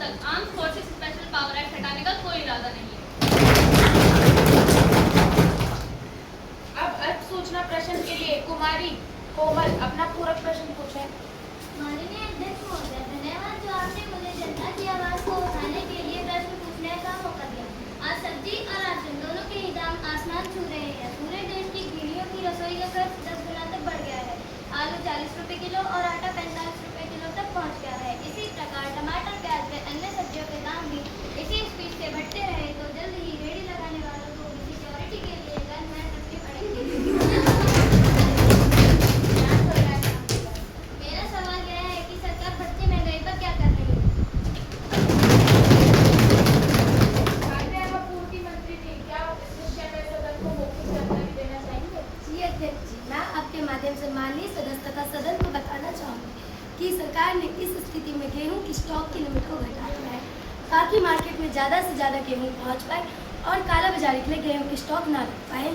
तक armed forces special power act हटाने का कोई इरादा नहीं है। अब अर्थ सूचना प्रश्न के लिए कुमारी कोमल अपना पूरक प्रश्न पूछे। माननीय अध्यक्ष महोदय, धन्यवाद जो आपने मुझे जनता की आवाज को उठाने के लिए प्रश्न पूछने का मौका दिया। आज सब्जी और राशन दोनों के ही दाम आसमान छू रहे हैं। पूरे देश की गृहिणियों की रसोई का खर्च 10 गुना तक बढ़ गया है। आलू 40 रुपए किलो और आटा 45 रुपए किलो तक पहुंच गया है। इसी प्रकार टमाटर, प्याज व अन्य सब्जियों के दाम भी इसी स्पीड से बढ़ते रहे तो जल्द ही रेहड़ी लगाने वालों को सिक्योरिटी के लिए गनमैन रखनी पड़ेगी। मेरा सवाल यह है कि सरकार बढ़ती महंगाई पर क्या कर रही है? खाद्य एवं पूर्ति मंत्री जी, क्या इस विषय में सदन को मौखिक जानकारी देना चाहेंगे? जी अध्यक्ष जी, मैं आपके माध्यम से माननीय सदस्य तथा सदन को बताना चाहूँगी कि सरकार ने इस स्थिति में गेहूं की स्टॉक की लिमिट को घटा दिया है ताकि मार्केट में ज़्यादा से ज़्यादा गेहूं पहुंच पाए और कालाबाजारी के लिए गेहूं की स्टॉक ना रख पाए।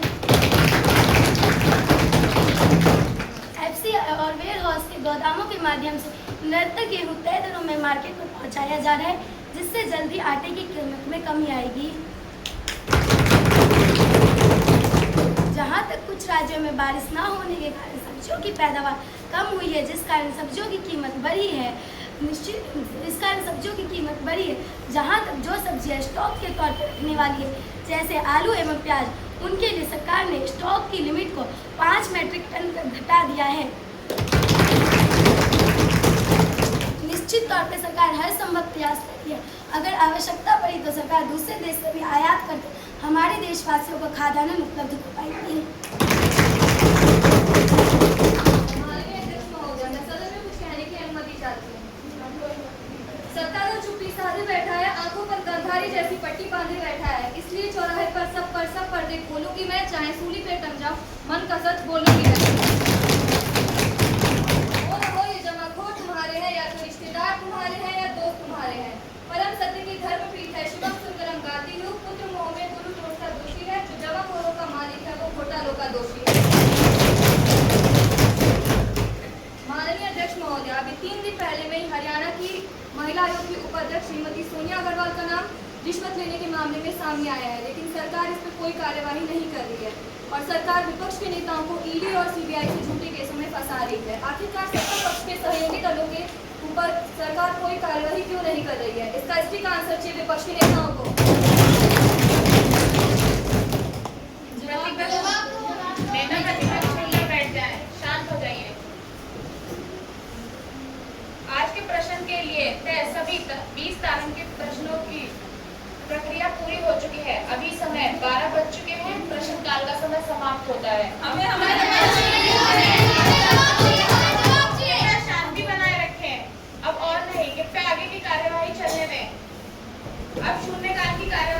एफसी और वेयर हाउस के गोदामों के माध्यम से निरंतर गेहूं तय दरों में मार्केट में पहुँचाया जा रहा है, जिससे जल्दी आटे की कीमत में कमी आएगी। जहाँ तक कुछ राज्यों में बारिश ना होने के कारण सब्जियों की पैदावार कम हुई है, जिस कारण सब्जियों की कीमत बढ़ी है। इस कारण सब्जियों की कीमत बढ़ी है। जहाँ तक जो सब्जियाँ स्टॉक के तौर पर रखने वाली है, जैसे आलू एवं प्याज, उनके लिए सरकार ने स्टॉक की लिमिट को 5 मीट्रिक टन तक घटा दिया है। निश्चित तौर पर सरकार हर संभव प्रयास कर रही है। अगर आवश्यकता पड़ी तो सरकार दूसरे देश से भी आयात करके हमारे देशवासियों को खाद्यान्न उपलब्ध करवाएगी। माननीय अध्यक्ष महोदय, मैं सदन में कुछ कहने की अनुमति चाहती हूँ। सत्तारूढ़ चुप्पी साधे बैठा है, आंखों पर कंधारी जैसी पट्टी बांधे बैठा है। इसलिए चौराहे पर सब पर्दे खोलूंगी मैं, चाहे सूली पे टंग जाऊं, मन का सच बोलूंगी मैं। ओ न हो ये जमाखोर तुम्हारे हैं या तो रिश्तेदार तुम्हारे हैं या दोस्त तुम्हारे हैं। परम सत्य की धर्मपीठ है, शिवम सुंदरम गाती हूँ। पुत्र मोह में गुरु दोषा दोषी है, जो जमाखोरों का मालिक है वो घोटालों का दोषी है। माननीय अध्यक्ष महोदय, अभी 3 दिन पहले में ही हरियाणा की महिला आयोग की उपाध्यक्ष श्रीमती सोनिया अग्रवाल का नाम रिश्वत लेने के मामले में सामने आया है, लेकिन सरकार इस पर कोई कार्यवाही नहीं कर रही है और सरकार विपक्ष के नेताओं को ईडी और सीबीआई से झूठे केसों में फंसा रही है। आखिरकार सत्ता पक्ष के सहयोगी दलों के ऊपर सरकार कोई कार्यवाही क्यों नहीं कर रही है? इसका स्ट्रिक्ट आंसर चाहिए विपक्ष के नेताओं को। नेता प्रतिपक्ष मिलकर बैठ जाएं, शांत हो जाइए। आज के प्रश्न के लिए तय सभी 20 तारांकित प्रश्नों की प्रक्रिया पूरी हो चुकी है। अभी समय 12 बज चुके हैं। प्रश्नकाल का समय समाप्त होता है। शांति बनाए रखें। अब और नहीं, कृपया आगे की कार्यवाही चलने दें। अब शून्यकाल की कार्यवाही